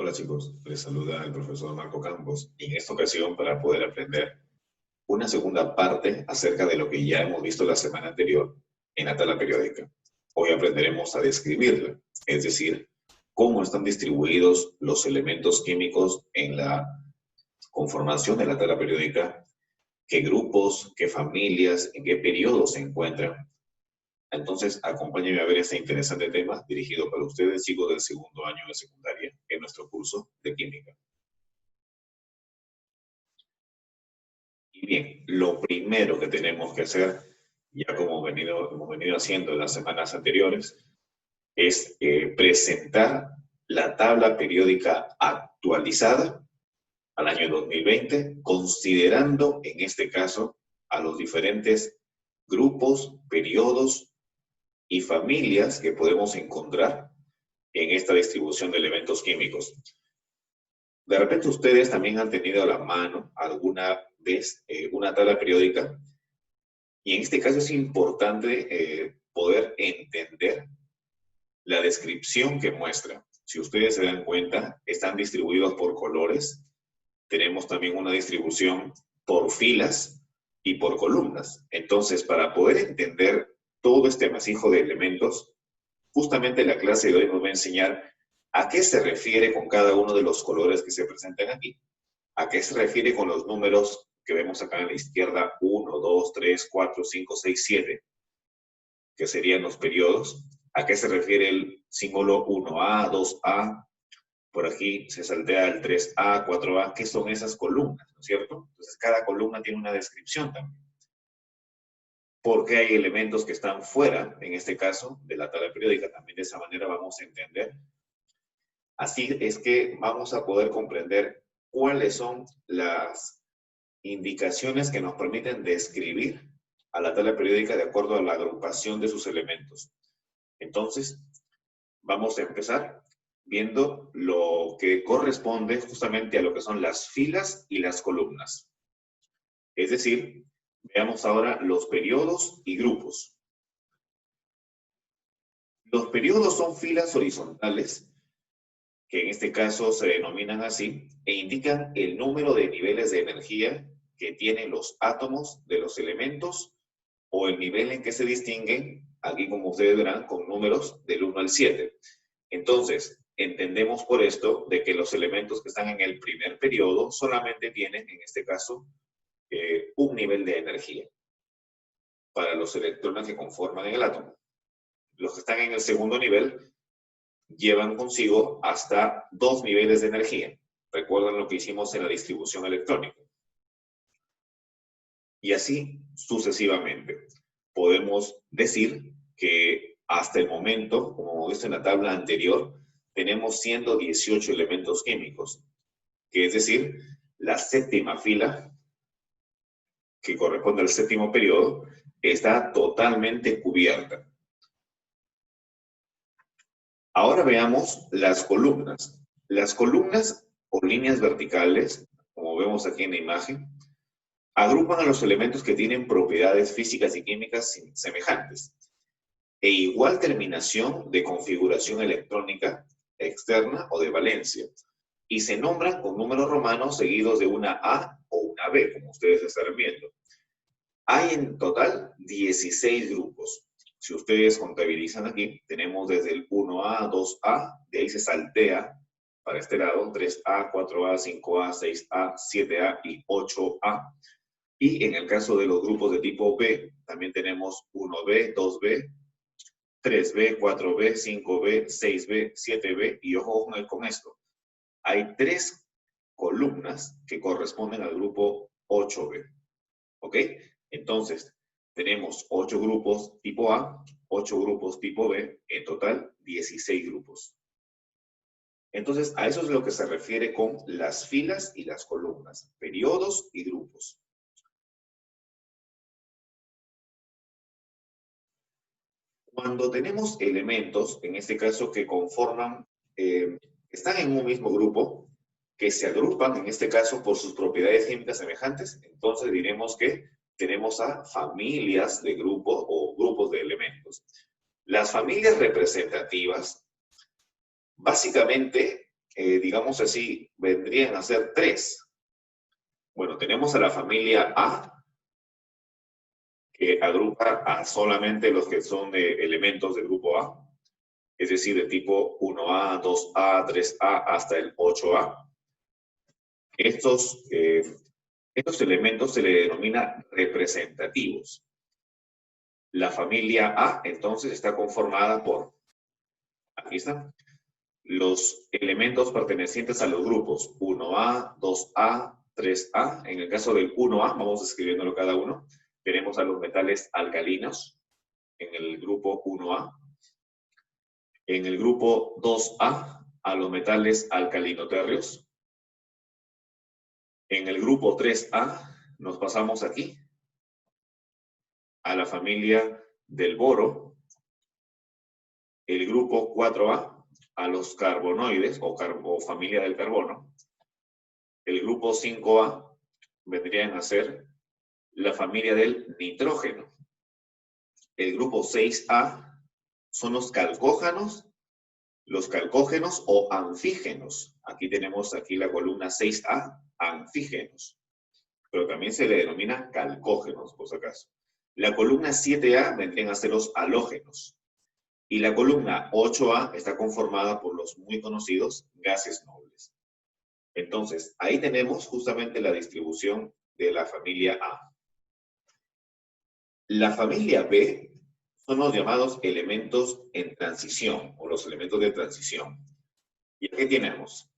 Hola chicos, les saluda el profesor Marco Campos y en esta ocasión para poder aprender una segunda parte acerca de lo que ya hemos visto la semana anterior en la tabla periódica. Hoy aprenderemos a describirla, es decir, cómo están distribuidos los elementos químicos en la conformación de la tabla periódica, qué grupos, qué familias, en qué periodos se encuentran. Entonces, acompáñenme a ver este interesante tema dirigido para ustedes, chicos del segundo año de secundaria, en nuestro curso de química. Y bien, lo primero que tenemos que hacer, ya como hemos venido haciendo en las semanas anteriores, es presentar la tabla periódica actualizada al año 2020, considerando en este caso a los diferentes grupos, periodos y familias que podemos encontrar en esta distribución de elementos químicos. De repente ustedes también han tenido a la mano alguna vez una tabla periódica y en este caso es importante poder entender la descripción que muestra. Si ustedes se dan cuenta, están distribuidos por colores. Tenemos también una distribución por filas y por columnas. Entonces, para poder entender todo este amasijo de elementos, justamente la clase de hoy nos va a enseñar a qué se refiere con cada uno de los colores que se presentan aquí. A qué se refiere con los números que vemos acá en la izquierda, 1, 2, 3, 4, 5, 6, 7, que serían los periodos. A qué se refiere el símbolo 1A, 2A, por aquí se saltea el 3A, 4A, ¿qué son esas columnas? ¿No es cierto? Entonces, cada columna tiene una descripción también. Porque hay elementos que están fuera, en este caso, de la tabla periódica. También de esa manera vamos a entender. Así es que vamos a poder comprender cuáles son las indicaciones que nos permiten describir a la tabla periódica de acuerdo a la agrupación de sus elementos. Entonces, vamos a empezar viendo lo que corresponde justamente a lo que son las filas y las columnas. Es decir, veamos ahora los periodos y grupos. Los periodos son filas horizontales, que en este caso se denominan así, e indican el número de niveles de energía que tienen los átomos de los elementos o el nivel en que se distinguen, aquí como ustedes verán, con números del 1 al 7. Entonces, entendemos por esto de que los elementos que están en el primer periodo solamente tienen, en este caso, un nivel de energía para los electrones que conforman el átomo. Los que están en el segundo nivel llevan consigo hasta 2 niveles de energía. Recuerdan lo que hicimos en la distribución electrónica. Y así sucesivamente. Podemos decir que hasta el momento, como hemos visto en la tabla anterior, tenemos 118 elementos químicos, que es decir, la séptima fila, que corresponde al séptimo periodo, está totalmente cubierta. Ahora veamos las columnas. Las columnas o líneas verticales, como vemos aquí en la imagen, agrupan a los elementos que tienen propiedades físicas y químicas semejantes e igual terminación de configuración electrónica externa o de valencia, y se nombran con números romanos seguidos de una A o una B, como ustedes estarán viendo. Hay en total 16 grupos. Si ustedes contabilizan aquí, tenemos desde el 1A, 2A, de ahí se saltea para este lado, 3A, 4A, 5A, 6A, 7A y 8A. Y en el caso de los grupos de tipo B, también tenemos 1B, 2B, 3B, 4B, 5B, 6B, 7B, y ojo con esto. Hay 3 columnas que corresponden al grupo 8B. ¿Ok? Entonces, tenemos 8 grupos tipo A, 8 grupos tipo B, en total 16 grupos. Entonces, a eso es lo que se refiere con las filas y las columnas, periodos y grupos. Cuando tenemos elementos, en este caso que conforman, están en un mismo grupo, que se agrupan, en este caso, por sus propiedades químicas semejantes, entonces diremos que tenemos a familias de grupos o grupos de elementos. Las familias representativas, básicamente, digamos así, vendrían a ser 3. Bueno, tenemos a la familia A, que agrupa a solamente los que son de elementos del grupo A, es decir, de tipo 1A, 2A, 3A hasta el 8A. Estos elementos se le denomina representativos. La familia A, entonces, está conformada por, aquí están, los elementos pertenecientes a los grupos 1A, 2A, 3A. En el caso del 1A, vamos escribiéndolo cada uno, tenemos a los metales alcalinos en el grupo 1A. En el grupo 2A, a los metales alcalino-térreos. En el grupo 3A, nos pasamos aquí, a la familia del boro. El grupo 4A, a los carbonoides o familia del carbono. El grupo 5A vendrían a ser la familia del nitrógeno. El grupo 6A son los calcógenos o anfígenos. Aquí tenemos la columna 6A, anfígenos. Pero también se le denomina calcógenos, por si acaso. La columna 7A vendrían a ser los halógenos. Y la columna 8A está conformada por los muy conocidos gases nobles. Entonces, ahí tenemos justamente la distribución de la familia A. La familia B son los llamados elementos en transición, o los elementos de transición. Y aquí tenemos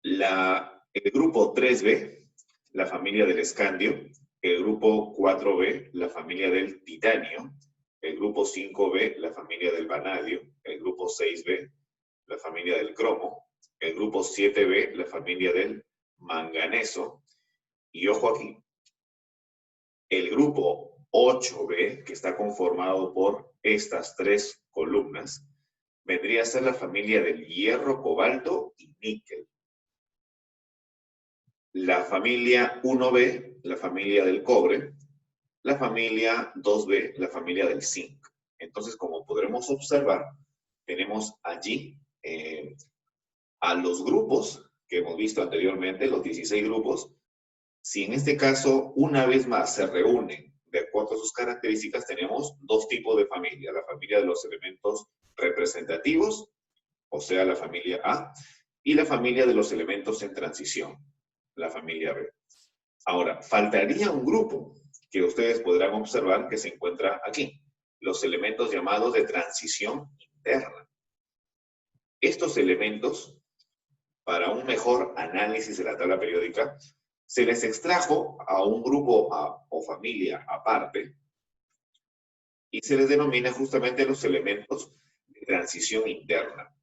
el grupo 3B, la familia del escandio, el grupo 4B, la familia del titanio, el grupo 5B, la familia del vanadio, el grupo 6B, la familia del cromo, el grupo 7B, la familia del manganeso, y ojo aquí, el grupo 8B, que está conformado por estas 3 columnas, vendría a ser la familia del hierro, cobalto y níquel. La familia 1B, la familia del cobre, la familia 2B, la familia del zinc. Entonces, como podremos observar, tenemos allí a los grupos que hemos visto anteriormente, los 16 grupos. Si en este caso, una vez más, se reúnen de acuerdo a sus características, tenemos 2 tipos de familia. La familia de los elementos representativos, o sea, la familia A, y la familia de los elementos en transición, la familia B. Ahora, faltaría un grupo que ustedes podrán observar que se encuentra aquí, los elementos llamados de transición interna. Estos elementos, para un mejor análisis de la tabla periódica, se les extrajo a un grupo o familia aparte y se les denomina justamente los elementos de transición interna.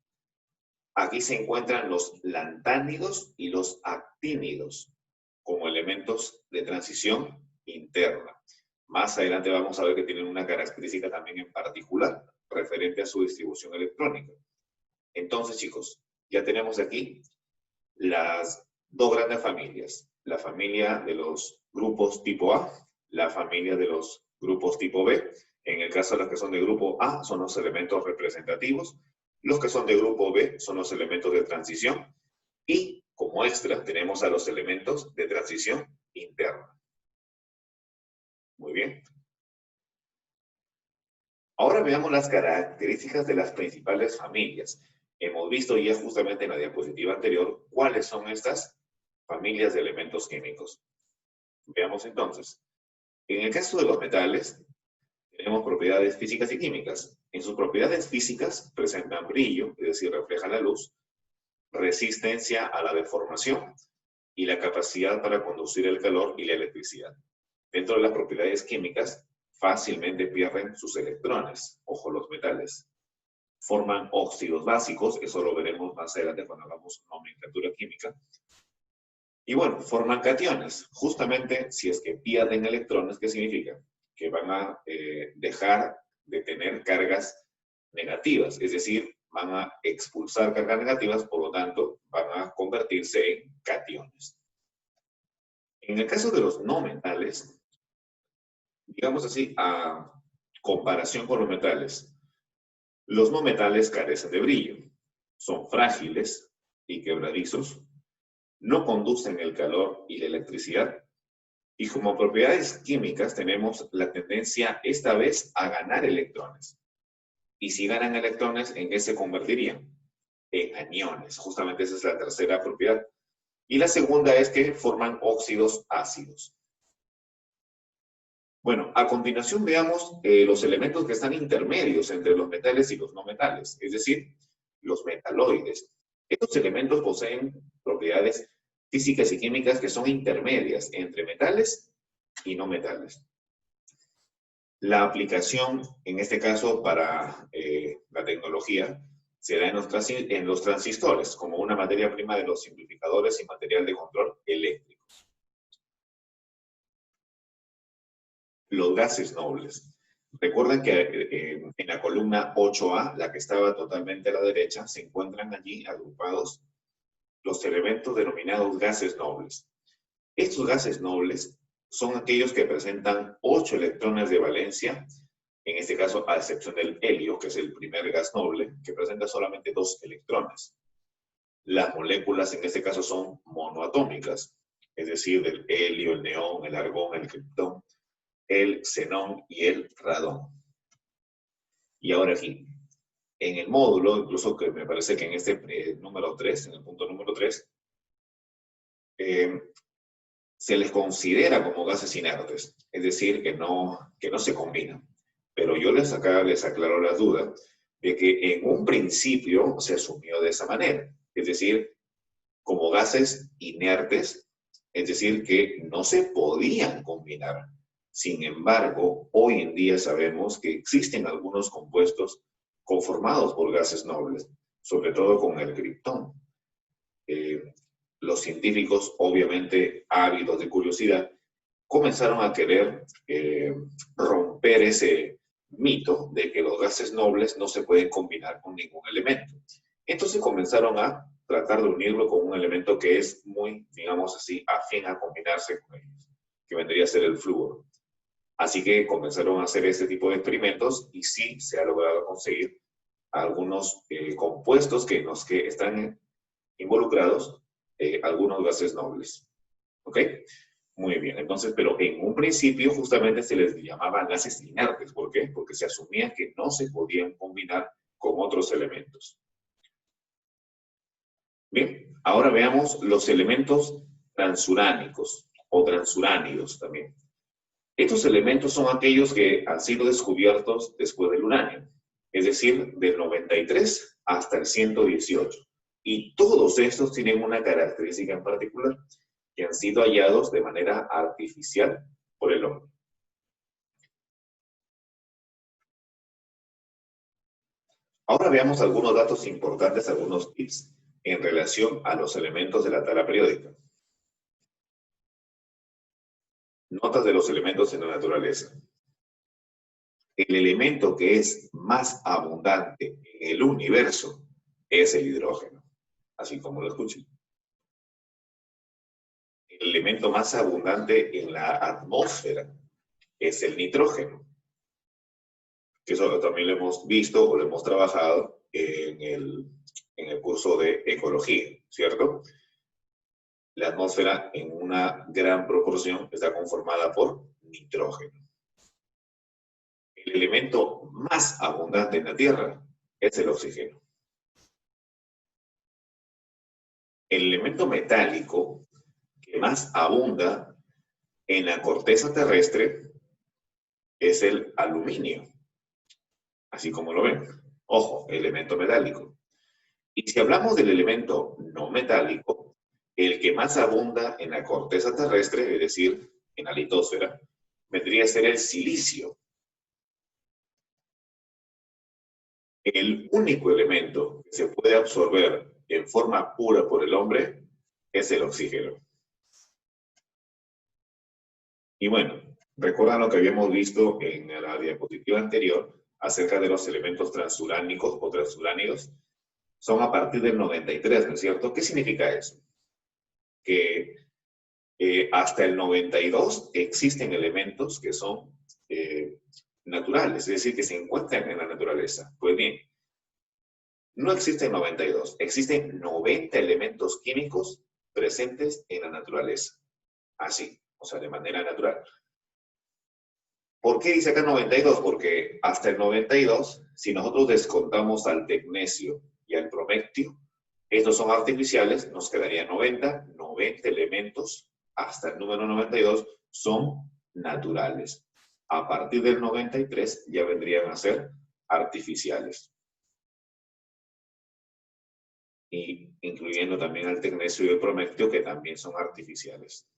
Aquí se encuentran los lantánidos y los actínidos como elementos de transición interna. Más adelante vamos a ver que tienen una característica también en particular referente a su distribución electrónica. Entonces, chicos, ya tenemos aquí las 2 grandes familias. La familia de los grupos tipo A, la familia de los grupos tipo B. En el caso de los que son de grupo A, son los elementos representativos. Los que son de grupo B son los elementos de transición. Y como extra, tenemos a los elementos de transición interna. Muy bien. Ahora veamos las características de las principales familias. Hemos visto ya justamente en la diapositiva anterior cuáles son estas familias de elementos químicos. Veamos entonces. En el caso de los metales, tenemos propiedades físicas y químicas. En sus propiedades físicas presentan brillo, es decir, reflejan la luz, resistencia a la deformación y la capacidad para conducir el calor y la electricidad. Dentro de las propiedades químicas, fácilmente pierden sus electrones, ojo los metales. Forman óxidos básicos, eso lo veremos más adelante cuando hagamos nomenclatura química. Y bueno, forman cationes. Justamente si es que pierden electrones, ¿qué significa? Que van a dejar de tener cargas negativas, es decir, van a expulsar cargas negativas, por lo tanto, van a convertirse en cationes. En el caso de los no metales, digamos así, a comparación con los metales no metales carecen de brillo. son frágiles y quebradizos, no conducen el calor y la electricidad, y como propiedades químicas tenemos la tendencia esta vez a ganar electrones. Y si ganan electrones, ¿en qué se convertirían? En aniones. Justamente esa es la tercera propiedad. Y la segunda es que forman óxidos ácidos. Bueno, a continuación veamos los elementos que están intermedios entre los metales y los no metales, es decir, los metaloides. Estos elementos poseen propiedades físicas y químicas que son intermedias entre metales y no metales. La aplicación, en este caso para la tecnología, será en los transistores, como una materia prima de los simplificadores y material de control eléctrico. Los gases nobles. Recuerden que en la columna 8A, la que estaba totalmente a la derecha, se encuentran allí agrupados los elementos denominados gases nobles. Estos gases nobles son aquellos que presentan 8 electrones de valencia, en este caso a excepción del helio, que es el primer gas noble, que presenta solamente 2 electrones. Las moléculas en este caso son monoatómicas, es decir, del helio, el neón, el argón, el criptón, el xenón y el radón. Y ahora aquí, en el módulo, incluso que me parece que en este número 3, en el punto número 3, se les considera como gases inertes, es decir, que no se combinan. Pero yo les aclaro la duda de que en un principio se asumió de esa manera, es decir, como gases inertes, es decir, que no se podían combinar. Sin embargo, hoy en día sabemos que existen algunos compuestos conformados por gases nobles, sobre todo con el criptón. Los científicos, obviamente ávidos de curiosidad, comenzaron a querer romper ese mito de que los gases nobles no se pueden combinar con ningún elemento. Entonces comenzaron a tratar de unirlo con un elemento que es muy, digamos así, afín a combinarse con ellos, que vendría a ser el flúor. Así que comenzaron a hacer este tipo de experimentos y sí se ha logrado conseguir algunos compuestos que están involucrados, algunos gases nobles. ¿Ok? Muy bien, entonces, pero en un principio justamente se les llamaba gases inertes. ¿Por qué? Porque se asumía que no se podían combinar con otros elementos. Bien, ahora veamos los elementos transuránicos o transuránidos también. Estos elementos son aquellos que han sido descubiertos después del uranio, es decir, del 93 hasta el 118. Y todos estos tienen una característica en particular, que han sido hallados de manera artificial por el hombre. Ahora veamos algunos datos importantes, algunos tips en relación a los elementos de la tabla periódica. Notas de los elementos en la naturaleza. El elemento que es más abundante en el universo es el hidrógeno, así como lo escuchen. El elemento más abundante en la atmósfera es el nitrógeno. Que eso también lo hemos visto o lo hemos trabajado en el curso de ecología, ¿cierto? La atmósfera en una gran proporción está conformada por nitrógeno. El elemento más abundante en la Tierra es el oxígeno. El elemento metálico que más abunda en la corteza terrestre es el aluminio, así como lo ven. Ojo, elemento metálico. Y si hablamos del elemento no metálico, el que más abunda en la corteza terrestre, es decir, en la litosfera, vendría a ser el silicio. El único elemento que se puede absorber en forma pura por el hombre es el oxígeno. Y bueno, recuerdan lo que habíamos visto en la diapositiva anterior acerca de los elementos transuránicos o transuránidos. Son a partir del 93, ¿no es cierto? ¿Qué significa eso? Que hasta el 92 existen elementos que son naturales, es decir, que se encuentran en la naturaleza. Pues bien, No existen 92, existen 90 elementos químicos presentes en la naturaleza. Así, o sea, de manera natural. ¿Por qué dice acá 92? Porque hasta el 92, si nosotros descontamos al tecnecio y al prometio, estos son artificiales, nos quedaría 90 elementos, hasta el número 92 son naturales. A partir del 93 ya vendrían a ser artificiales. Y incluyendo también al tecnecio y el prometio, que también son artificiales.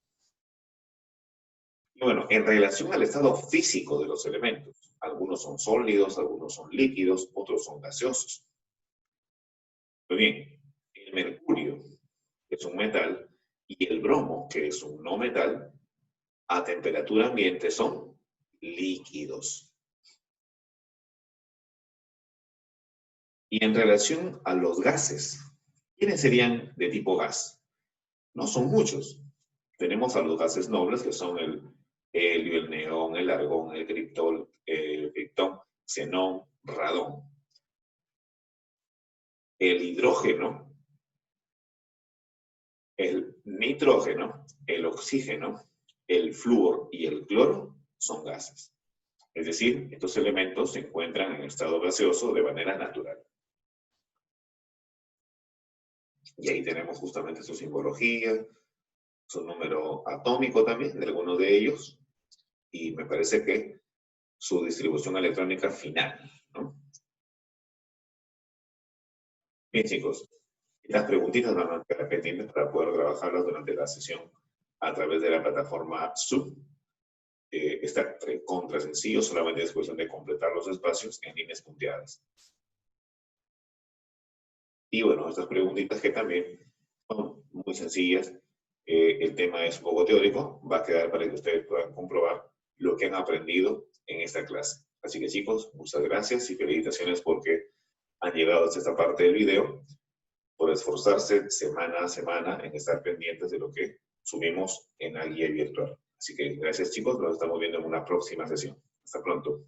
Y bueno, en relación al estado físico de los elementos, algunos son sólidos, algunos son líquidos, otros son gaseosos. Muy bien, el mercurio, que es un metal, y el bromo, que es un no metal, a temperatura ambiente son líquidos. Y en relación a los gases, ¿quiénes serían de tipo gas? No son muchos. Tenemos a los gases nobles, que son el helio, el neón, el argón, el criptón, xenón, radón. El hidrógeno, el nitrógeno, el oxígeno, el flúor y el cloro son gases. Es decir, estos elementos se encuentran en estado gaseoso de manera natural. Y ahí tenemos justamente su simbología, su número atómico también de algunos de ellos, y me parece que su distribución electrónica final, ¿no? Bien, chicos, las preguntitas van a quedar pendientes para poder trabajarlas durante la sesión a través de la plataforma Zoom. Está contra sencillo, solamente es cuestión de completar los espacios en líneas punteadas. Y bueno, estas preguntitas que también son muy sencillas, el tema es un poco teórico, va a quedar para que ustedes puedan comprobar lo que han aprendido en esta clase. Así que chicos, muchas gracias y felicitaciones porque han llegado hasta esta parte del video, por esforzarse semana a semana en estar pendientes de lo que subimos en la guía virtual. Así que gracias chicos, nos estamos viendo en una próxima sesión. Hasta pronto.